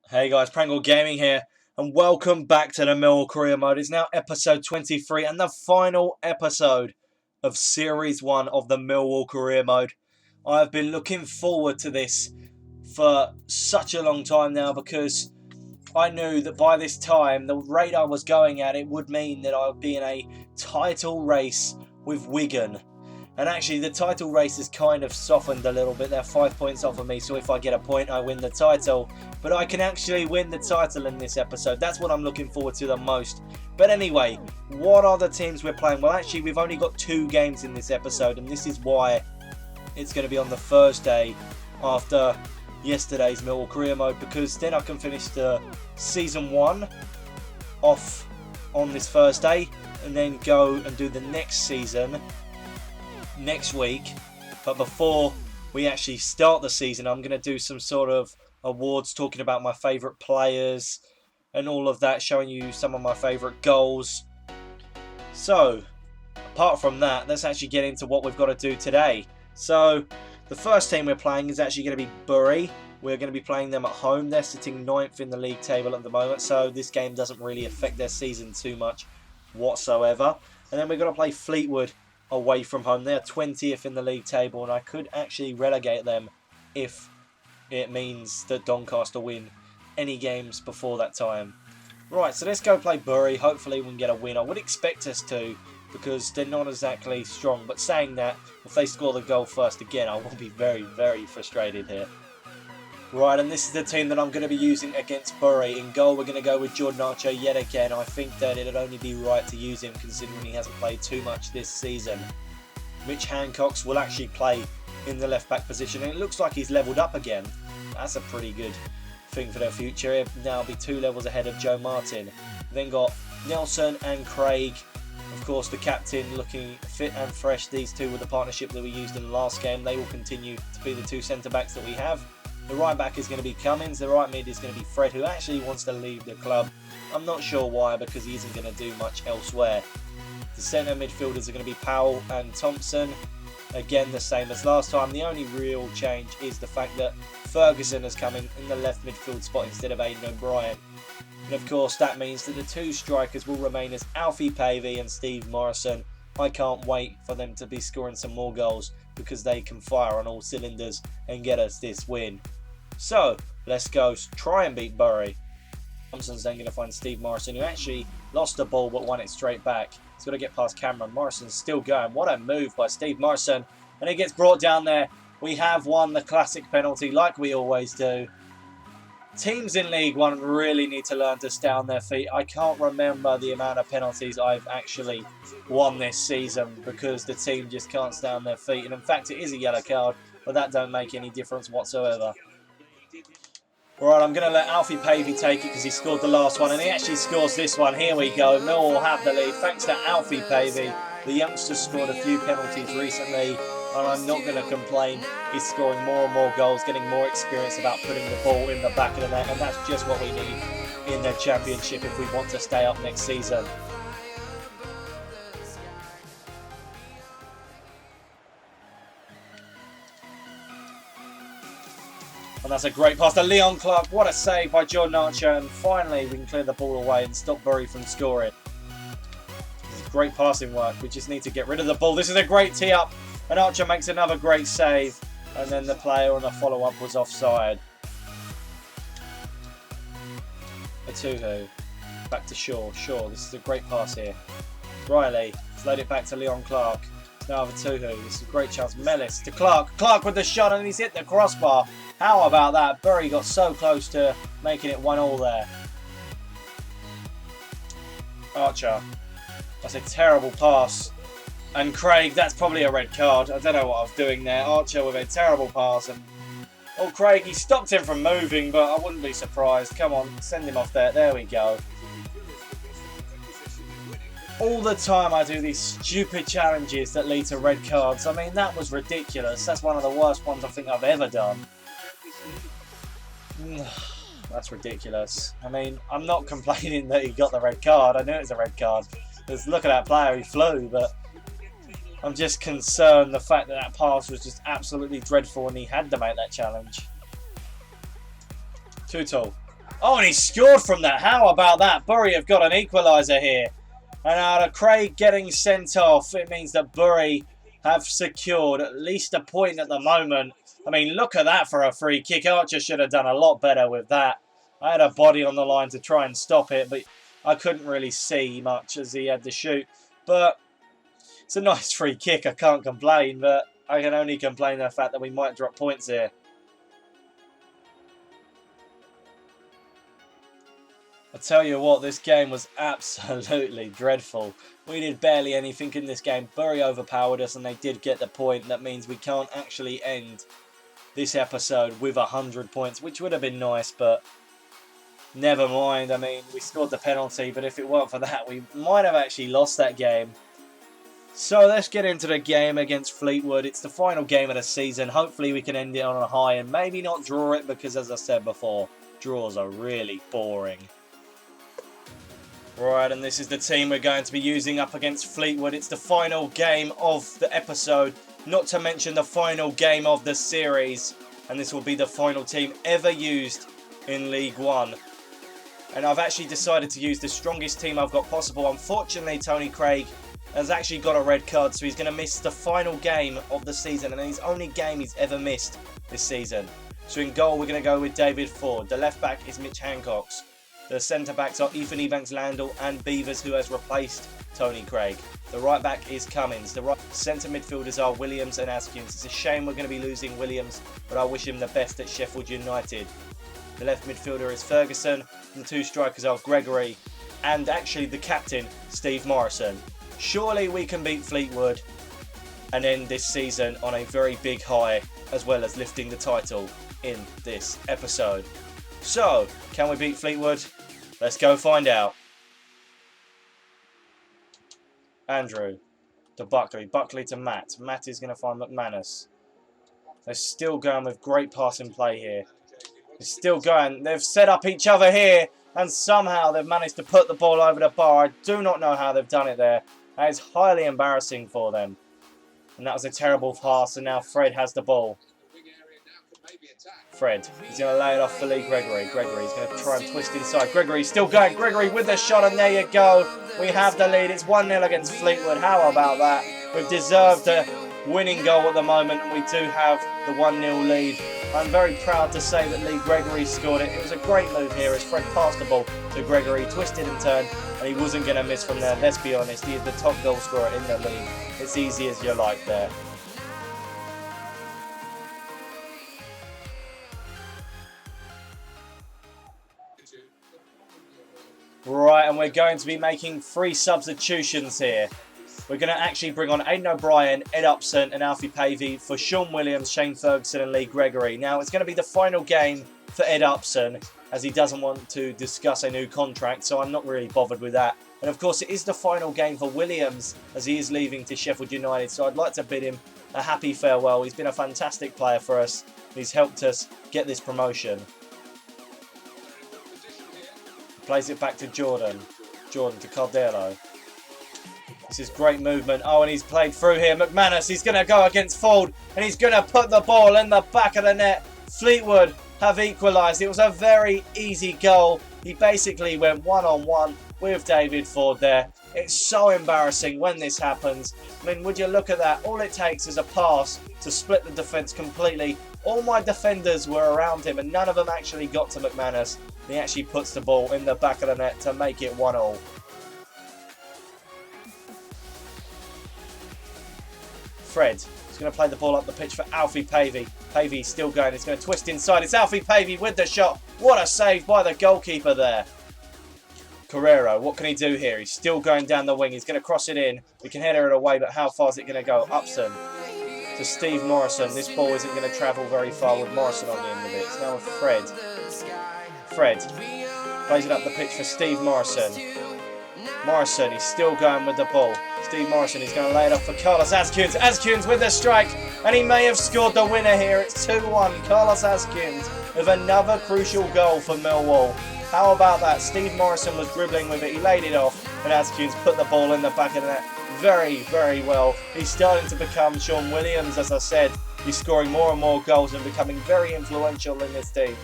Hey guys, Prangell Gaming here, and welcome back to the Millwall Career mode. It's now episode 23 and the final episode of Series 1 of the Millwall Career mode. I've been looking forward to this for such a long time now because I knew that by this time, the rate I was going at, it would mean that I would be in a title race with Wigan. And actually, the title race has kind of softened a little bit. They're 5 points off of me, so if I get a point, I win the title. But I can actually win the title in this episode. That's what I'm looking forward to the most. But anyway, what are the teams we're playing? Well, actually, we've only got 2 games in this episode, and this is why it's going to be on the Thursday after yesterday's Millwall Career mode, because then I can finish the Season 1 off on this Thursday, and then go and do the next season next week. But before we actually start the season, I'm going to do some sort of awards talking about my favourite players and all of that, showing you some of my favourite goals. So apart from that, let's actually get into what we've got to do today. So the first team we're playing is actually going to be Bury. We're going to be playing them at home. They're sitting 9th in the league table at the moment, so this game doesn't really affect their season too much whatsoever. And then we're going to play Fleetwood away from home. They're 20th in the league table, and I could actually relegate them if it means that Doncaster win any games before that time. Right, so let's go play Bury. Hopefully we can get a win. I would expect us to, because they're not exactly strong. But saying that, if they score the goal first again, I will be very, very frustrated here. Right, and this is the team that I'm going to be using against Bury. In goal, we're going to go with Jordan Archer yet again. I think that it'd only be right to use him considering he hasn't played too much this season. Mitch Hancock's will actually play in the left-back position, and it looks like he's levelled up again. That's a pretty good thing for their future. He'll now be 2 levels ahead of Joe Martin. Then got Nelson and Craig. Of course, the captain looking fit and fresh. These two were the partnership that we used in the last game. They will continue to be the 2 centre-backs that we have. The right back is going to be Cummins. The right mid is going to be Fred, who actually wants to leave the club. I'm not sure why, because he isn't going to do much elsewhere. The centre midfielders are going to be Powell and Thompson. Again, the same as last time. The only real change is the fact that Ferguson has come in the left midfield spot instead of Aidan O'Brien. And of course, that means that the 2 strikers will remain as Alfie Pavey and Steve Morrison. I can't wait for them to be scoring some more goals, because they can fire on all cylinders and get us this win. So let's go try and beat Bury. Thompson's then going to find Steve Morrison, who actually lost the ball but won it straight back. He's got to get past Cameron. Morrison's still going. What a move by Steve Morrison. And it gets brought down there. We have won the classic penalty like we always do. Teams in League One really need to learn to stay on their feet. I can't remember the amount of penalties I've actually won this season because the team just can't stay on their feet. And in fact, it is a yellow card, but that don't make any difference whatsoever. Right, I'm going to let Alfie Pavey take it because he scored the last one, and he actually scores this one. Here we go. Millwall have the lead thanks to Alfie Pavey. The youngster scored a few penalties recently, and I'm not going to complain. He's scoring more and more goals, getting more experience about putting the ball in the back of the net, and that's just what we need in the Championship if we want to stay up next season. And that's a great pass to Leon Clark. What a save by Jordan Archer. And finally, we can clear the ball away and stop Bury from scoring. This is great passing work. We just need to get rid of the ball. This is a great tee up. And Archer makes another great save. And then the player on the follow-up was offside. Atuhu. Back to Shaw. Shaw. This is a great pass here. Riley. Let's load it back to Leon Clark. Now over Atuhu. This is a great chance. Mellis to Clark. Clark with the shot, and he's hit the crossbar. How about that? Bury got so close to making it 1-1 there. Archer. That's a terrible pass. And Craig, that's probably a red card. I don't know what I was doing there. Archer with a terrible pass. And oh, Craig, he stopped him from moving, but I wouldn't be surprised. Come on, send him off there. There we go. All the time I do these stupid challenges that lead to red cards. I mean, that was ridiculous. That's one of the worst ones I think I've ever done. That's ridiculous. I mean, I'm not complaining that he got the red card. I knew it was a red card. Because look at that player, he flew. But I'm just concerned the fact that that pass was just absolutely dreadful and he had to make that challenge. Too tall. Oh, and he scored from that. How about that? Bury have got an equaliser here. And out of Craig getting sent off, it means that Bury have secured at least a point at the moment. I mean, look at that for a free kick. Archer should have done a lot better with that. I had a body on the line to try and stop it, but I couldn't really see much as he had to shoot. But it's a nice free kick. I can't complain, but I can only complain the fact that we might drop points here. I tell you what, this game was absolutely dreadful. We did barely anything in this game. Bury overpowered us and they did get the point. That means we can't actually end this episode with 100 points, which would have been nice, but never mind. I mean, we scored the penalty, but if it weren't for that, we might have actually lost that game. So let's get into the game against Fleetwood. It's the final game of the season. Hopefully we can end it on a high and maybe not draw it because, as I said before, draws are really boring. Right, and this is the team we're going to be using up against Fleetwood. It's the final game of the episode, not to mention the final game of the series. And this will be the final team ever used in League One. And I've actually decided to use the strongest team I've got possible. Unfortunately, Tony Craig has actually got a red card, so he's going to miss the final game of the season. And his only game he's ever missed this season. So in goal, we're going to go with David Ford. The left back is Mitch Hancocks. The centre-backs are Ethan Evans-Landell and Beavers, who has replaced Tony Craig. The right-back is Cummins. The right centre midfielders are Williams and Askins. It's a shame we're going to be losing Williams, but I wish him the best at Sheffield United. The left midfielder is Ferguson. And the two strikers are Gregory and actually the captain, Steve Morrison. Surely we can beat Fleetwood and end this season on a very big high, as well as lifting the title in this episode. So, can we beat Fleetwood? Let's go find out. Andrew to Buckley. Buckley to Matt. Matt is going to find McManus. They're still going with great passing play here. They're still going. They've set up each other here. And somehow they've managed to put the ball over the bar. I do not know how they've done it there. That is highly embarrassing for them. And that was a terrible pass. And now Fred has the ball. Fred, he's going to lay it off for Lee Gregory. Gregory's going to try and twist inside. Gregory's still going. Gregory with the shot, and there you go. We have the lead. It's 1-0 against Fleetwood. How about that? We've deserved a winning goal at the moment, and we do have the 1-0 lead. I'm very proud to say that Lee Gregory scored it. It was a great move here as Fred passed the ball to Gregory, twisted and turned, and he wasn't going to miss from there. Let's be honest, he is the top goal scorer in the league. It's easy as you like there. Right, and we're going to be making 3 substitutions here. We're going to actually bring on Aidan O'Brien, Ed Upson and Alfie Pavey for Sean Williams, Shane Ferguson and Lee Gregory. Now, it's going to be the final game for Ed Upson, as he doesn't want to discuss a new contract, so I'm not really bothered with that. And of course, it is the final game for Williams, as he is leaving to Sheffield United, so I'd like to bid him a happy farewell. He's been a fantastic player for us. He's helped us get this promotion. Plays it back to Jordan. Jordan to Cardero. This is great movement. Oh, and he's played through here. McManus, he's going to go against Ford. And he's going to put the ball in the back of the net. Fleetwood have equalised. It was a very easy goal. He basically went one-on-one with David Ford there. It's so embarrassing when this happens. I mean, would you look at that? All it takes is a pass to split the defence completely. All my defenders were around him and none of them actually got to McManus. He actually puts the ball in the back of the net to make it 1-1. Fred is going to play the ball up the pitch for Alfie Pavey. Pavey still going. He's going to twist inside. It's Alfie Pavey with the shot. What a save by the goalkeeper there. Carrero, what can he do here? He's still going down the wing. He's going to cross it in. We can header it away, but how far is it going to go? Upson to Steve Morrison. This ball isn't going to travel very far with Morrison on the end of it. It's now with Fred. Fred plays it up the pitch for Steve Morrison. Morrison, he's still going with the ball. Steve Morrison, he's going to lay it off for Carlos Askins. Askins with the strike, and he may have scored the winner here. It's 2-1. Carlos Askins with another crucial goal for Millwall. How about that? Steve Morrison was dribbling with it. He laid it off, and Askins put the ball in the back of the net very, very well. He's starting to become Sean Williams, as I said. He's scoring more and more goals and becoming very influential in this team.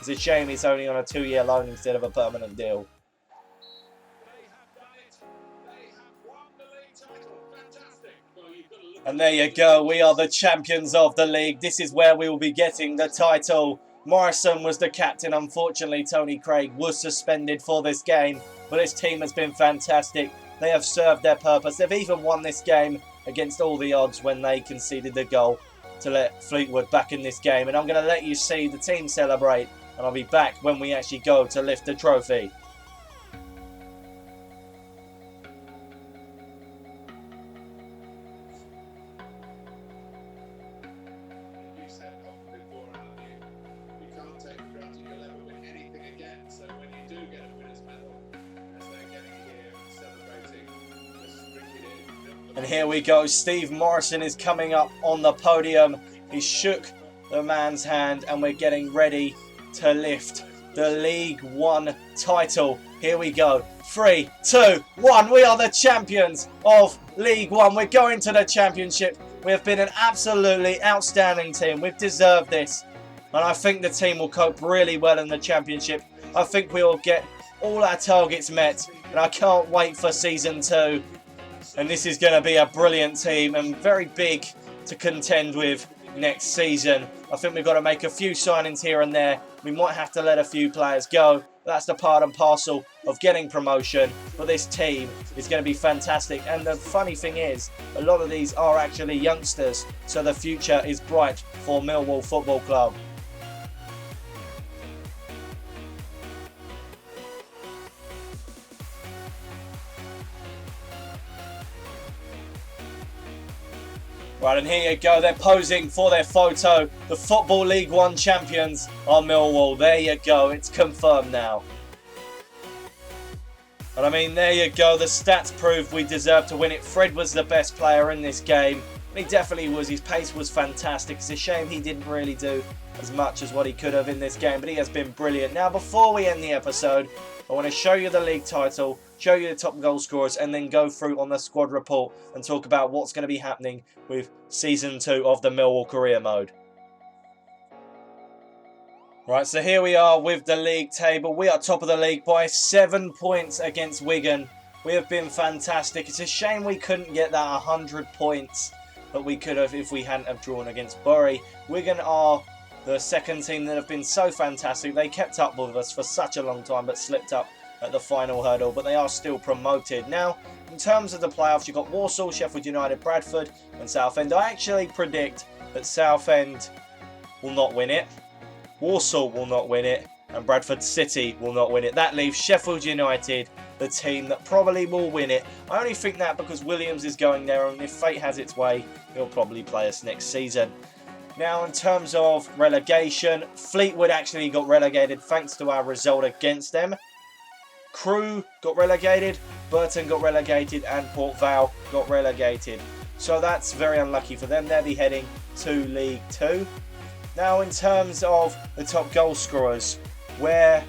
It's a shame he's only on a 2-year loan instead of a permanent deal. And there you go, we are the champions of the league. This is where we will be getting the title. Morrison was the captain. Unfortunately, Tony Craig was suspended for this game. But this team has been fantastic. They have served their purpose. They've even won this game against all the odds when they conceded the goal to let Fleetwood back in this game. And I'm going to let you see the team celebrate. And I'll be back when we actually go to lift the trophy. And here we go, Steve Morrison is coming up on the podium. He shook the man's hand and we're getting ready to lift the League One title. Here we go, 3, 2, 1. We are the champions of League One. We're going to the championship. We have been an absolutely outstanding team. We've deserved this. And I think the team will cope really well in the championship. I think we will get all our targets met. And I can't wait for Season 2. And this is going to be a brilliant team and very big to contend with next season. I think we've got to make a few signings here and there. We might have to let a few players go. That's the part and parcel of getting promotion. But this team is going to be fantastic. And the funny thing is, a lot of these are actually youngsters. So the future is bright for Millwall Football Club. Right, and here you go, they're posing for their photo. The Football League One champions are Millwall. There you go, it's confirmed now. And I mean, there you go, the stats prove we deserve to win it. Fred was the best player in this game. And he definitely was, his pace was fantastic. It's a shame he didn't really do as much as what he could have in this game, but he has been brilliant. Now, before we end the episode, I want to show you the league title, show you the top goal scorers, and then go through on the squad report and talk about what's going to be happening with Season 2 of the Millwall Career mode. Right, so here we are with the league table. We are top of the league by 7 points against Wigan. We have been fantastic. It's a shame we couldn't get that 100 points that we could have if we hadn't have drawn against Bury. Wigan are the second team that have been so fantastic. They kept up with us for such a long time but slipped up at the final hurdle, but they are still promoted. Now, in terms of the playoffs, you've got Walsall, Sheffield United, Bradford and Southend. I actually predict that Southend will not win it, Walsall will not win it, and Bradford City will not win it. That leaves Sheffield United, the team that probably will win it. I only think that because Williams is going there, and if fate has its way, he'll probably play us next season. Now, in terms of relegation, Fleetwood actually got relegated thanks to our result against them. Crewe got relegated, Burton got relegated, and Port Vale got relegated. So that's very unlucky for them. They'll be heading to League 2. Now, in terms of the top goal scorers, where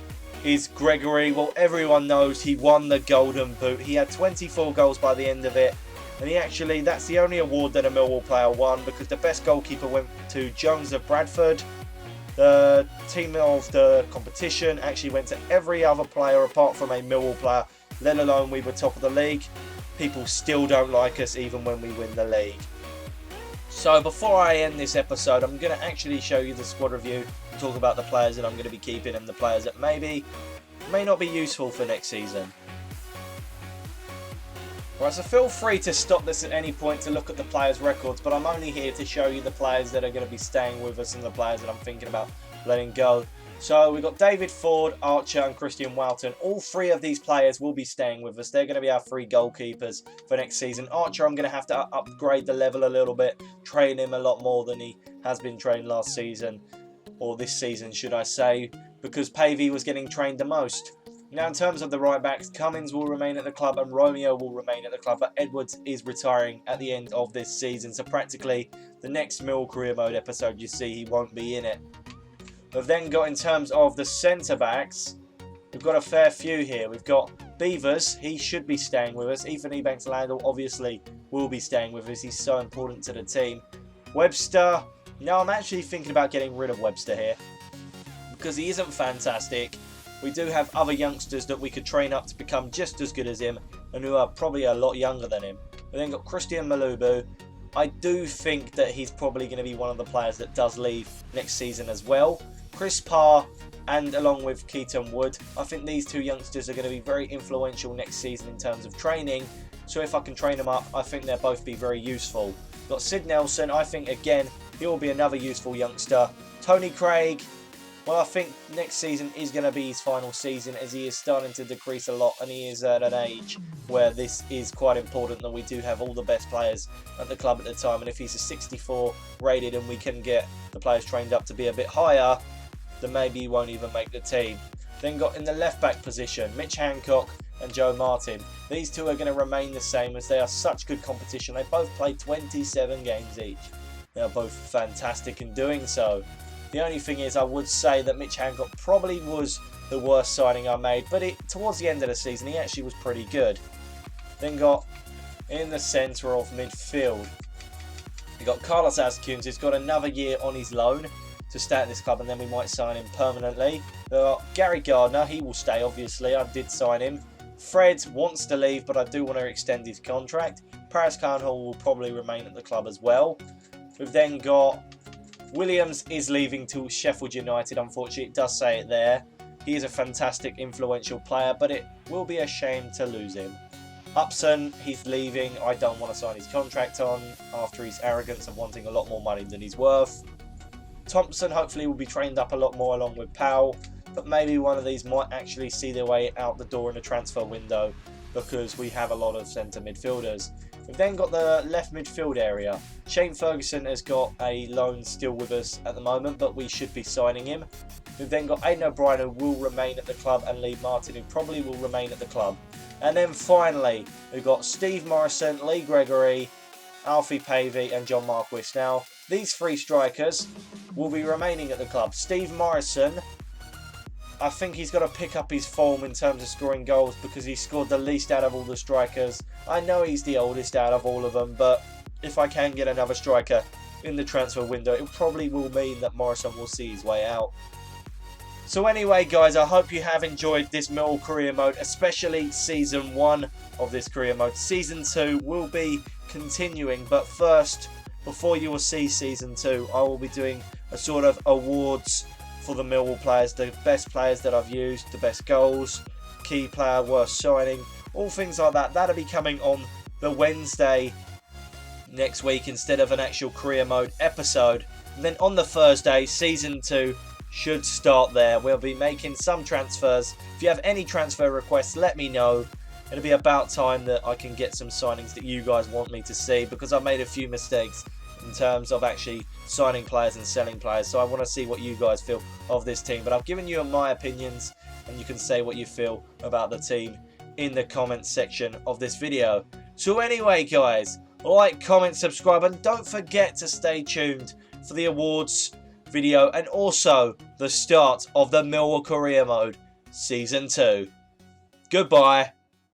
is Gregory? Well, everyone knows he won the Golden Boot. He had 24 goals by the end of it. And that's the only award that a Millwall player won, because the best goalkeeper went to Jones of Bradford. The team of the competition actually went to every other player apart from a Millwall player, let alone we were top of the league. People still don't like us even when we win the league. So before I end this episode, I'm going to actually show you the squad review and talk about the players that I'm going to be keeping and the players that may not be useful for next season. Right, so feel free to stop this at any point to look at the players' records, but I'm only here to show you the players that are going to be staying with us and the players that I'm thinking about letting go. So we've got David Ford, Archer and Christian Walton. All three of these players will be staying with us. They're going to be our three goalkeepers for next season. Archer, I'm going to have to upgrade the level a little bit, train him a lot more than he has been trained last season, or this season should I say, because Pavey was getting trained the most. Now, in terms of the right backs, Cummins will remain at the club and Romeo will remain at the club, but Edwards is retiring at the end of this season. So practically, the next Millwall Career Mode episode you see, he won't be in it. We've then got, in terms of the centre-backs, we've got a fair few here. We've got Beavers, he should be staying with us. Ethan Ebanks-Landell obviously will be staying with us. He's so important to the team. Webster, now I'm actually thinking about getting rid of Webster here. because he isn't fantastic. We do have other youngsters that we could train up to become just as good as him and who are probably a lot younger than him. We then got Christian Malubu. I do think that he's probably going to be one of the players that does leave next season as well. Chris Parr and along with Keaton Wood, I think these two youngsters are going to be very influential next season in terms of training. So if I can train them up, I think they'll both be very useful. Got Sid Nelson. I think again he will be another useful youngster. Tony Craig. Well, I think next season is going to be his final season as he is starting to decrease a lot and he is at an age where this is quite important that we do have all the best players at the club at the time. And if he's a 64 rated and we can get the players trained up to be a bit higher, then maybe he won't even make the team. Then got in the left back position, Mitch Hancock and Joe Martin. These two are going to remain the same as they are such good competition. They both played 27 games each. They are both fantastic in doing so. The only thing is I would say that Mitch Hancock probably was the worst signing I made, but towards the end of the season he actually was pretty good. Then got in the centre of midfield, we got Carlos Azcuns, who's got another year on his loan to stay at this club and then we might sign him permanently. Gary Gardner, he will stay obviously, I did sign him. Fred wants to leave but I do want to extend his contract. Paris Carnhall will probably remain at the club as well. We've then got Williams is leaving to Sheffield United, unfortunately it does say it there. He is a fantastic influential player but it will be a shame to lose him. Upson, he's leaving, I don't want to sign his contract on after his arrogance of wanting a lot more money than he's worth. Thompson hopefully will be trained up a lot more along with Powell, but maybe one of these might actually see their way out the door in the transfer window because we have a lot of centre midfielders. We've then got the left midfield area. Shane Ferguson has got a loan still with us at the moment, but we should be signing him. We've then got Aidan O'Brien who will remain at the club and Lee Martin who probably will remain at the club. And then finally, we've got Steve Morrison, Lee Gregory, Alfie Pavey and John Marquis. Now, these three strikers will be remaining at the club. Steve Morrison, I think he's got to pick up his form in terms of scoring goals because he scored the least out of all the strikers. I know he's the oldest out of all of them, but if I can get another striker in the transfer window, it probably will mean that Morrison will see his way out. So anyway, guys, I hope you have enjoyed this Millwall Career Mode, especially Season 1 of this Career Mode. Season 2 will be continuing, but first, before you will see Season 2, I will be doing a sort of awards for the Millwall players, the best players that I've used, the best goals, key player, worst signing, all things like that. That'll be coming on the Wednesday next week instead of an actual Career Mode episode. And then on the Thursday, Season 2 should start there. We'll be making some transfers. If you have any transfer requests, let me know. It'll be about time that I can get some signings that you guys want me to see because I've made a few mistakes in terms of actually signing players and selling players. So I want to see what you guys feel of this team. But I've given you my opinions and you can say what you feel about the team in the comments section of this video. So anyway, guys, like, comment, subscribe, and don't forget to stay tuned for the awards video and also the start of the Millwall Career Mode Season 2. Goodbye.